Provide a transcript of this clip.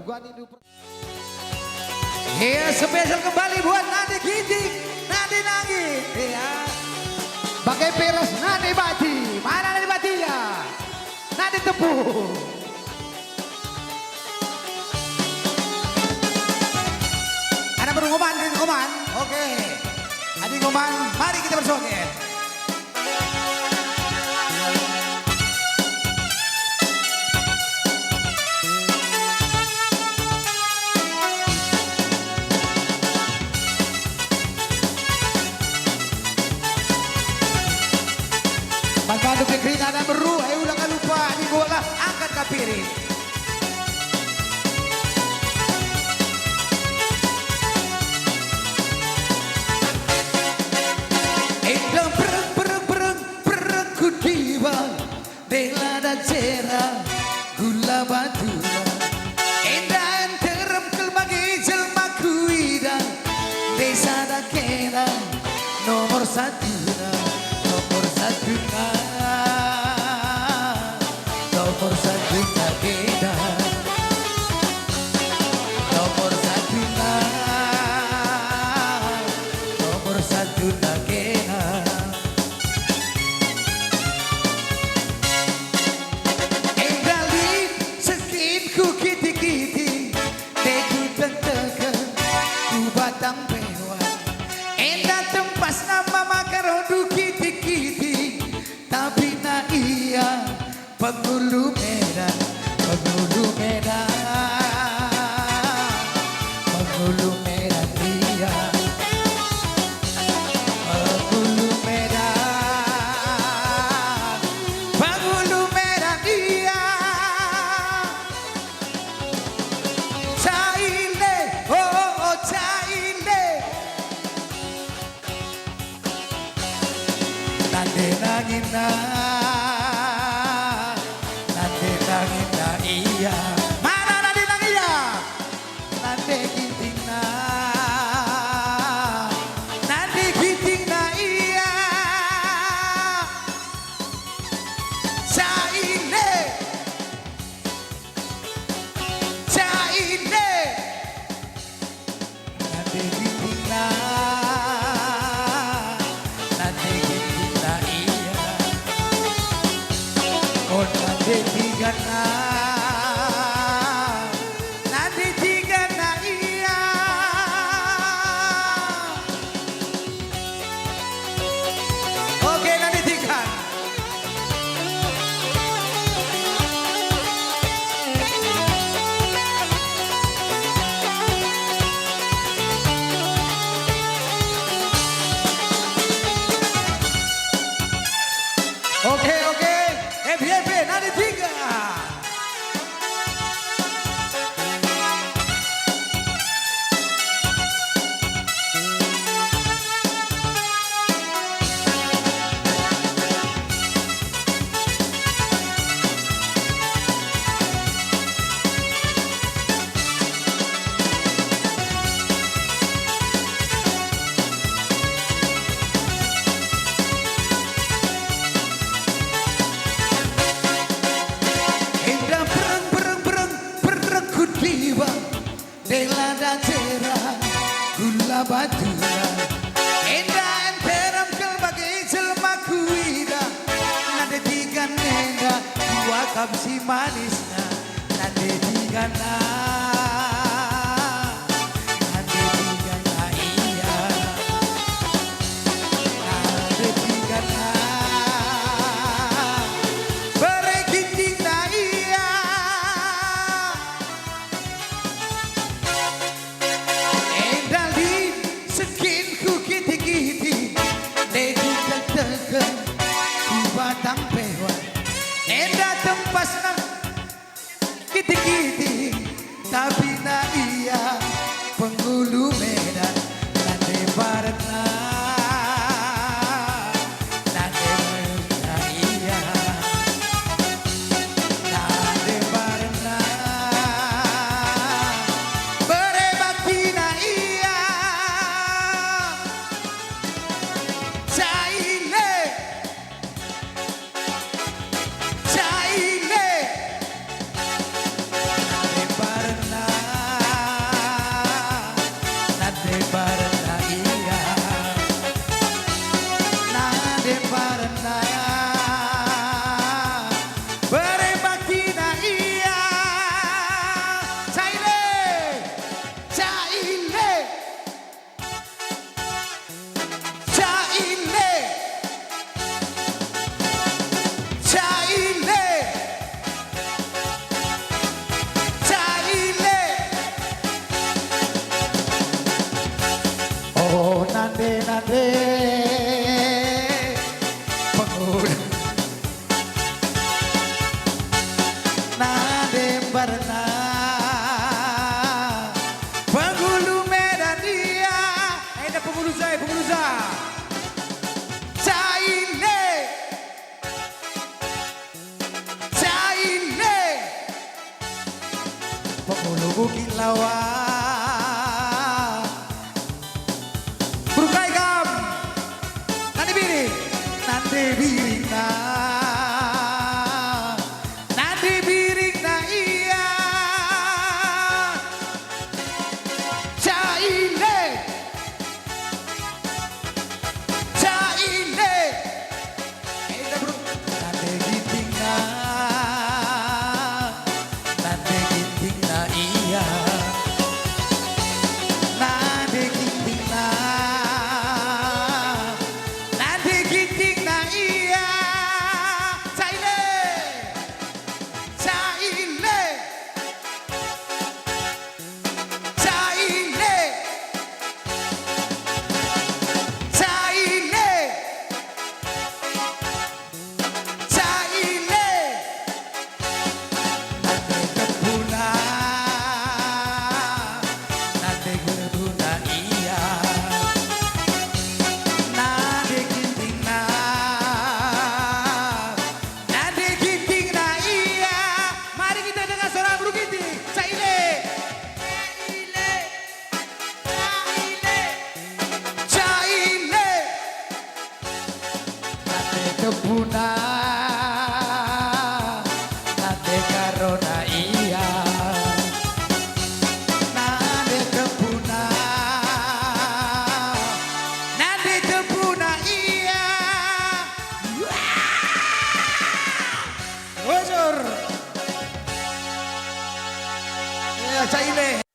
gua nindu. Iya, spesial kembali buat Nadi Giting, Nadi Nangis. Iya. Pakai peres Nadi Bati. Mana Nadi Batinya? Nadi Tepung. Ada pengumuman, pengumuman. Oke. Ada pengumuman, mari kita bersoget. Bantu pikirin ada beru, ayo ulang lupa di bola angkat kapirin. Endang pereng kudiba, bela dan cerah, gula batura. Endang terem kelbagi jelma kuida, desa da kena nomor satu. Nomor satu kita, nomor satu kita. Endalin sekinku kiti-kiti, deku tentekan ku batang pewa. Endah tempas nama makarodu kiti-kiti, tapi na iya penghulu Medan, penghulu Medan, penghulu Medan iya, penghulu Medan, penghulu Medan iya. Caile, oh caile, nande nangina. Iya, mana Nadi Nangiya? Nadi Giting na, Nadi Giting na iya. Caile, caile, Nadi Giting na, Nadi Giting na iya. Oh Nadi Giting na. Oke, FYP Nadi Tiga. Dela dan cerah, gula batura. Endah enteram kelbagi jelma kuida. Nade tiga nenda, dua kapsi manisnya. Nade tiga na, nade tiga na iya. Nade tiga na, beregiting na iya. Batang pewa, endah tempas na kiti-kiti, tapi na iya penghulu Medan, nade barat na, nade na iya, nade barat na, berebakti na iya. Caile, caile, nade barat na. kilauan. Burukai kam, nanti biring na, nanti biring na iya. Caile, caile, nanti ginting na, nanti ginting na iya. Nanti ginting na, nanti ginting na iya. Caile, caile, caile, caile, caile. Nanti kebuna, nanti kebuna iya. Nanti ginting na, nanti ginting na iya. Mari kita dengar suara Bro Ginting. Caile, caile, caile, caile. Nanti kebuna, nanti karona iya. Nanti kebuna, nanti kebuna iya. Wah! Bocor. Ya, Caile.